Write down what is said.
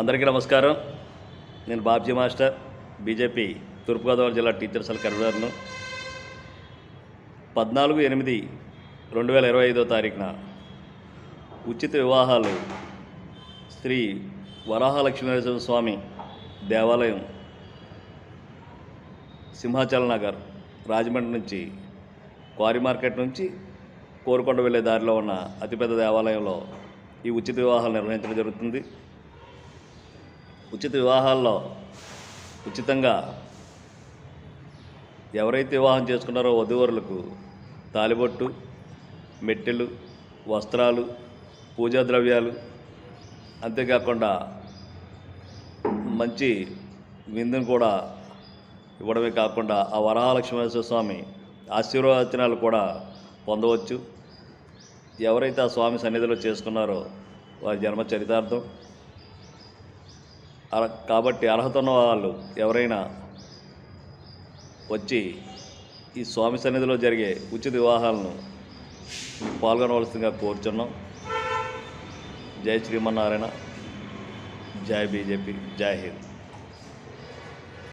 అందరికీ నమస్కారం. నేను బాబ్జీ మాస్టర్, బీజేపీ తూర్పుగోదావరి జిల్లా టీచర్స్ కన్వీనర్ను. 14/8/2025 తారీఖున ఉచిత వివాహాలు శ్రీ వరాహలక్ష్మీనరసింహ స్వామి దేవాలయం, సింహాచల నగర్, రాజమండ్రి నుంచి క్వారీ మార్కెట్ నుంచి కోరుకొండ వెళ్ళే దారిలో ఉన్న అతిపెద్ద దేవాలయంలో ఈ ఉచిత వివాహాలు నిర్వహించడం జరుగుతుంది. ఉచిత వివాహాల్లో ఉచితంగా ఎవరైతే వివాహం చేసుకున్నారో వధూవరులకు తాలిబొట్టు, మెట్టెలు, వస్త్రాలు, పూజా ద్రవ్యాలు, అంతేకాకుండా మంచి విందును కూడా ఇవ్వడమే కాకుండా ఆ వరాహలక్ష్మీనరసింహ స్వామి ఆశీర్వచనాలు కూడా పొందవచ్చు. ఎవరైతే ఆ స్వామి సన్నిధిలో చేసుకున్నారో వారి జన్మ చరితార్థం. కాబట్టి అర్హత ఉన్న వాళ్ళు ఎవరైనా వచ్చి ఈ స్వామి సన్నిధిలో జరిగే ఉచిత వివాహాలను పాల్గొనవలసిందిగా కోరుచున్నాం. జై శ్రీమన్నారాయణ, జై బీజేపీ, జై హింద్.